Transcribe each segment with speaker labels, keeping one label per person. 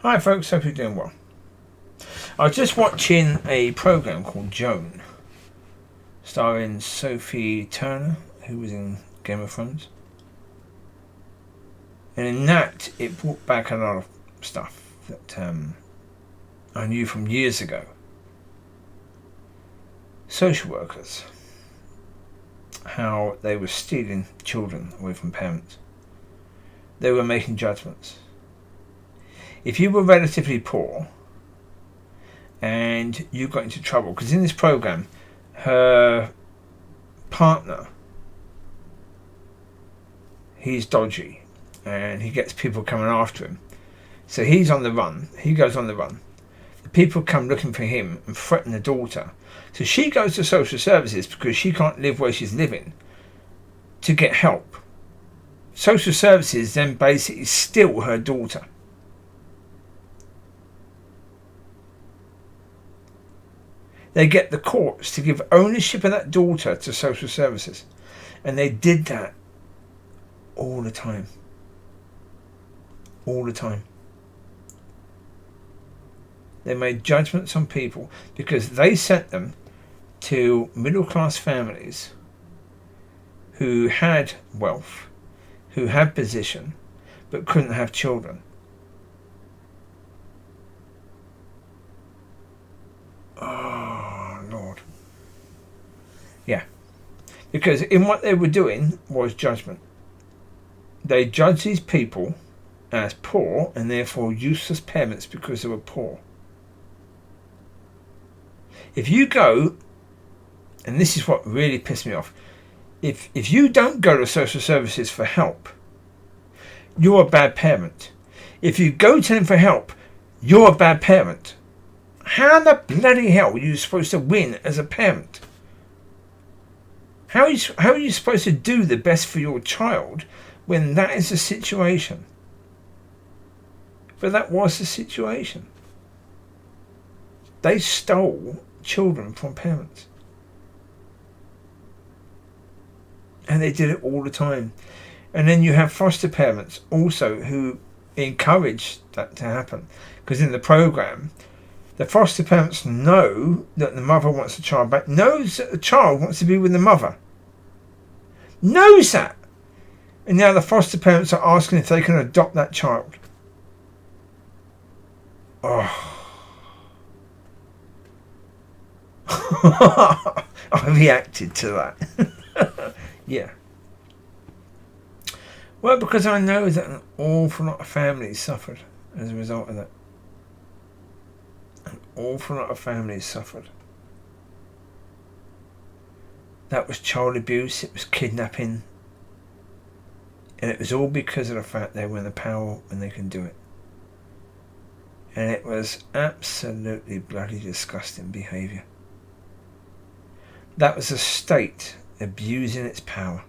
Speaker 1: Hi folks, hope you're doing well. I was just watching a program called Joan, starring Sophie Turner, who was in Game of Thrones. And in that, it brought back a lot of stuff that I knew from years ago. Social workers, how they were stealing children away from parents. They were making judgments. If you were relatively poor and you got into trouble, because in this program, her partner, he's dodgy and he gets people coming after him. So he's on the run. He goes on the run. The people come looking for him and threaten the daughter. So she goes to social services because she can't live where she's living to get help. Social services then basically steal her daughter. They get the courts to give ownership of that daughter to social services. And they did that all the time. All the time. They made judgments on people because they sent them to middle class families who had wealth, who had position, but couldn't have children. Oh, Lord. Yeah. Because in what they were doing was judgment. They judged these people as poor and therefore useless parents because they were poor. If you go, and this is what really pissed me off, if you don't go to social services for help, you're a bad parent. If you go to them for help, you're a bad parent. How the bloody hell are you supposed to win as a parent? How are you supposed to do the best for your child when that is the situation? But that was the situation. They stole children from parents. And they did it all the time. And then you have foster parents also who encourage that to happen. Because in the program, the foster parents know that the mother wants the child back, knows that the child wants to be with the mother. Knows that. And now the foster parents are asking if they can adopt that child. Oh. I reacted to that. Yeah. Well, because I know that an awful lot of families suffered as a result of that. An awful lot of families suffered. That was child abuse, it was kidnapping. And it was all because of the fact they were in the power and they can do it. And it was absolutely bloody disgusting behaviour. That was a state abusing its power.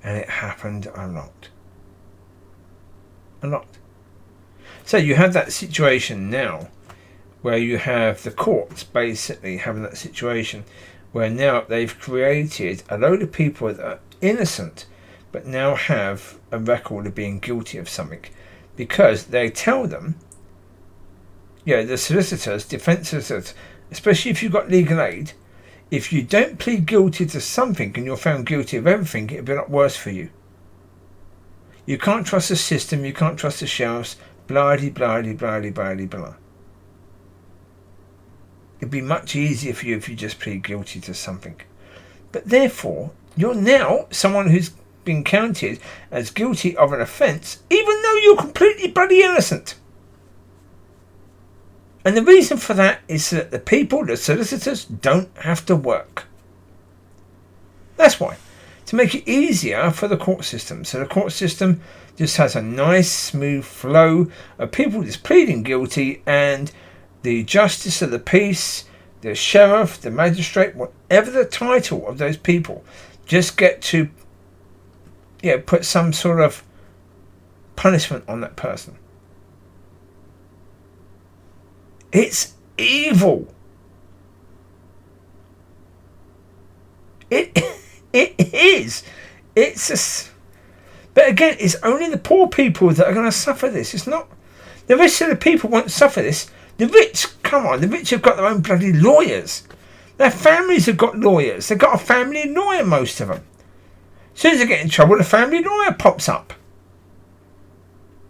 Speaker 1: And it happened a lot. A lot. So you have that situation now where you have the courts basically having that situation where now they've created a load of people that are innocent but now have a record of being guilty of something because they tell them, the solicitors, defence solicitors, especially if you've got legal aid, if you don't plead guilty to something and you're found guilty of everything, it'll be a lot worse for you. You can't trust the system, you can't trust the sheriffs, blah de blah de blah de blah de blah. It'd be much easier for you if you just plead guilty to something. But therefore, you're now someone who's been counted as guilty of an offence, even though you're completely bloody innocent. And the reason for that is that the people, the solicitors, don't have to work. That's why. To make it easier for the court system. So the court system just has a nice, smooth flow of people just pleading guilty, and the justice of the peace, the sheriff, the magistrate, whatever the title of those people, just get to put some sort of punishment on that person. It's evil. It is. It's But again, it's only the poor people that are going to suffer this. It's not... The rest of the people won't suffer this. The rich, come on, the rich have got their own bloody lawyers. Their families have got lawyers. They've got a family lawyer, most of them. As soon as they get in trouble, the family lawyer pops up.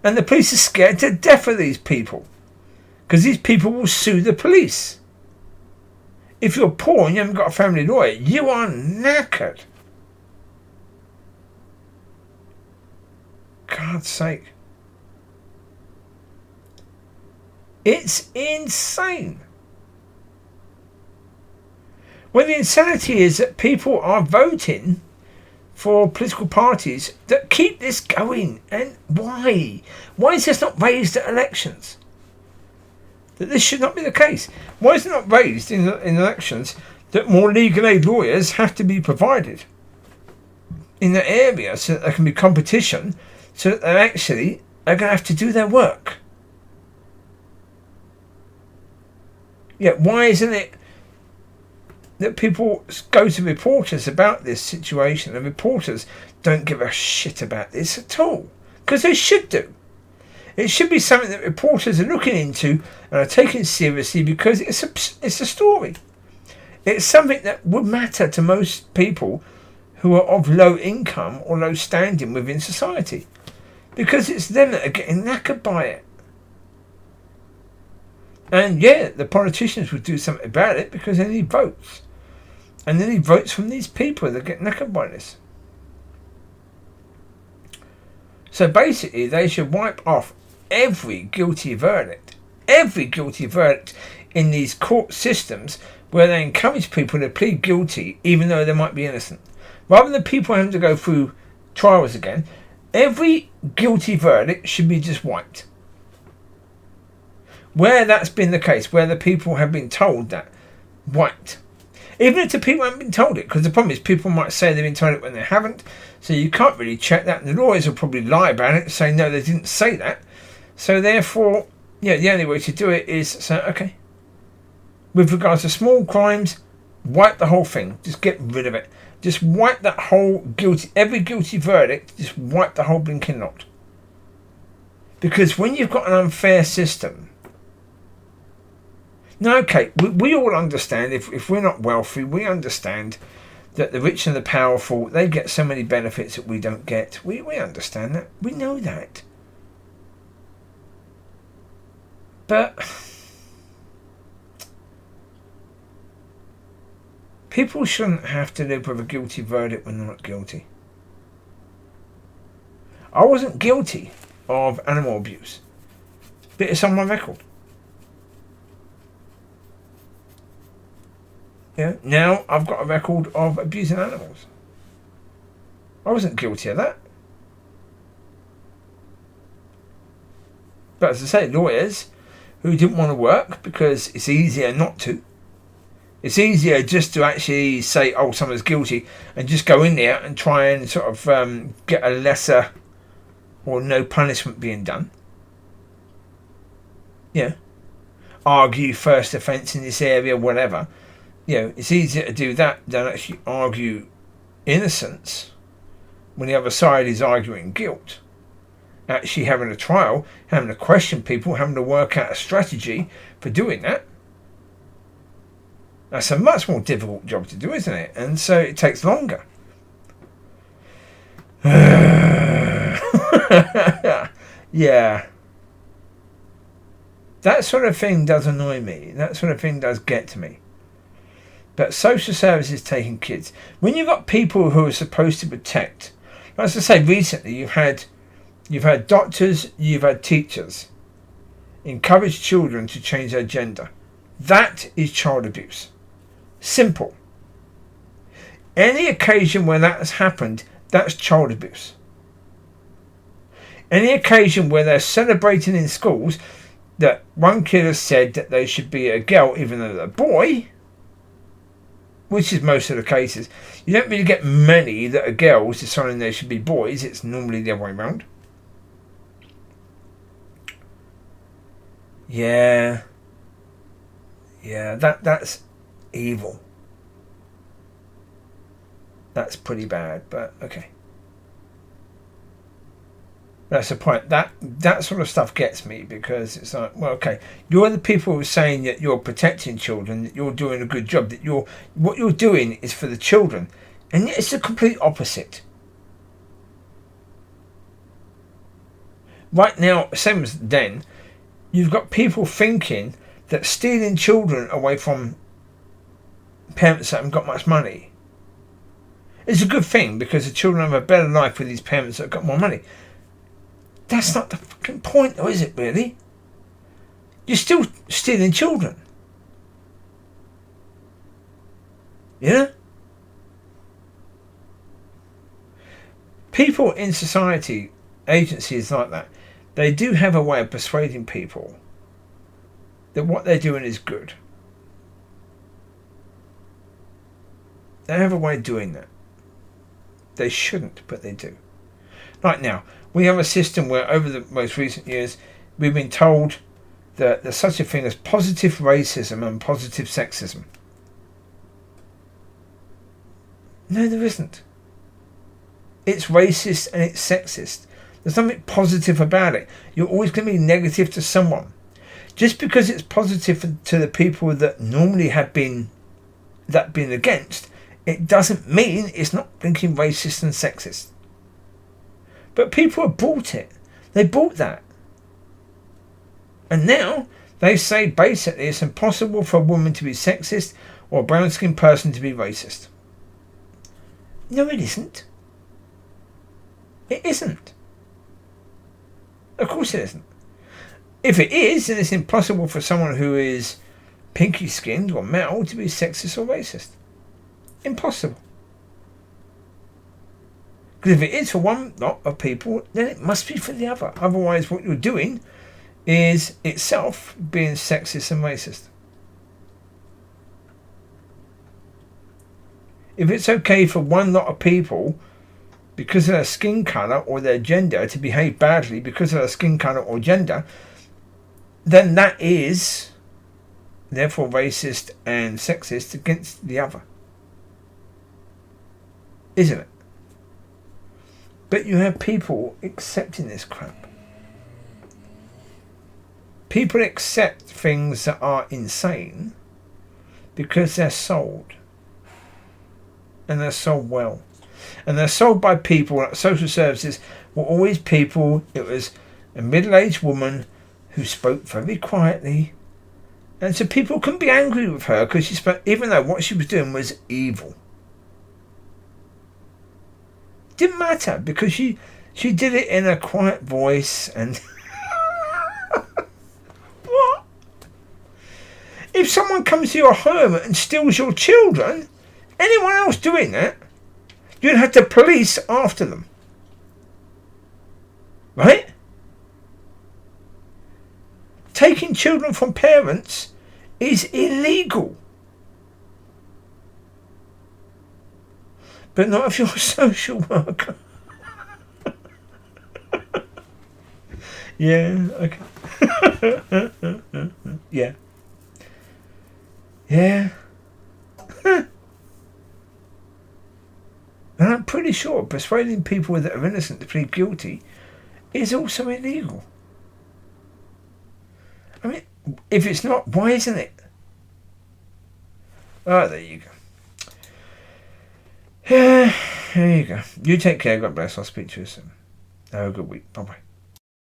Speaker 1: And the police are scared to death of these people. Because these people will sue the police. If you're poor and you haven't got a family lawyer, you are knackered. God's sake. It's insane. Well, the insanity is that people are voting for political parties that keep this going. And why? Why is this not raised at elections? That this should not be the case. Why is it not raised in elections that more legal aid lawyers have to be provided in the area so that there can be competition, so that they actually are going to have to do their work? Yeah, why isn't it that people go to reporters about this situation and reporters don't give a shit about this at all? Because they should do. It should be something that reporters are looking into and are taking seriously, because it's a story. It's something that would matter to most people who are of low income or low standing within society, because it's them that are getting knackered by it. And yeah, the politicians would do something about it because they need votes. And they need votes from these people that get knackered by this. So basically, they should wipe off every guilty verdict. Every guilty verdict in these court systems where they encourage people to plead guilty even though they might be innocent. Rather than people having to go through trials again, every guilty verdict should be just wiped. Where that's been the case, where the people have been told that, wiped. Even if the people haven't been told it, because the problem is people might say they've been told it when they haven't, so you can't really check that, and the lawyers will probably lie about it, say no, they didn't say that. So therefore, yeah, the only way to do it is say, okay, with regards to small crimes, wipe the whole thing, just get rid of it. Just wipe that whole every guilty verdict, just wipe the whole blinking lot. Because when you've got an unfair system, now, okay, we all understand, if we're not wealthy, we understand that the rich and the powerful, they get so many benefits that we don't get. We understand that. We know that. But people shouldn't have to live with a guilty verdict when they're not guilty. I wasn't guilty of animal abuse, but it's on my record. Yeah, now I've got a record of abusing animals. I wasn't guilty of that. But as I say, lawyers who didn't want to work because it's easier not to. It's easier just to actually say, oh, someone's guilty, and just go in there and try and sort of get a lesser or no punishment being done. Yeah. Argue first offence in this area, whatever. You know, it's easier to do that than actually argue innocence when the other side is arguing guilt. Actually having a trial, having to question people, having to work out a strategy for doing that. That's a much more difficult job to do, isn't it? And so it takes longer. Yeah. That sort of thing does annoy me. That sort of thing does get to me. But social services taking kids. When you've got people who are supposed to protect, as I say, recently you've had doctors, you've had teachers encourage children to change their gender. That is child abuse. Simple. Any occasion where that has happened, that's child abuse. Any occasion where they're celebrating in schools that one kid has said that they should be a girl even though they're a boy, which is most of the cases. You don't really get many that are girls deciding they should be boys. It's normally the other way around. Yeah, that's evil. That's pretty bad, but okay. That's the point. That sort of stuff gets me, because it's like, well, okay, you're the people who are saying that you're protecting children, that you're doing a good job, that what you're doing is for the children, and yet it's the complete opposite. Right now, same as then, you've got people thinking that stealing children away from parents that haven't got much money is a good thing, because the children have a better life with these parents that have got more money. That's not the fucking point, though, is it, really? You're still stealing children. Yeah? People in society, agencies like that, they do have a way of persuading people that what they're doing is good. They have a way of doing that. They shouldn't, but they do. Right now, we have a system where over the most recent years we've been told that there's such a thing as positive racism and positive sexism. No, there isn't. It's racist and it's sexist. There's nothing positive about it. You're always going to be negative to someone. Just because it's positive to the people that normally have been against, it doesn't mean it's not thinking racist and sexist. But people have bought it. They bought that. And now they say basically it's impossible for a woman to be sexist or a brown-skinned person to be racist. No, it isn't. It isn't. Of course it isn't. If it is, then it's impossible for someone who is pinky-skinned or male to be sexist or racist. Impossible. Because if it is for one lot of people, then it must be for the other. Otherwise, what you're doing is itself being sexist and racist. If it's okay for one lot of people, because of their skin colour or their gender, to behave badly because of their skin colour or gender, then that is therefore racist and sexist against the other. Isn't it? But you have people accepting this crap. People accept things that are insane because they're sold. And they're sold well. And they're sold by people at social services were always people. It was a middle-aged woman who spoke very quietly. And so people couldn't be angry with her because she spoke, even though what she was doing was evil. Didn't matter because she did it in a quiet voice and what? If someone comes to your home and steals your children, anyone else doing that, you'd have the police after them. Right? Taking children from parents is illegal. But not if you're a social worker. Yeah, okay. Yeah. Yeah. And I'm pretty sure persuading people that are innocent to plead guilty is also illegal. I mean, if it's not, why isn't it? Oh, there you go. Yeah, there you go. You take care. God bless. I'll speak to you soon. Have a good week. Bye-bye.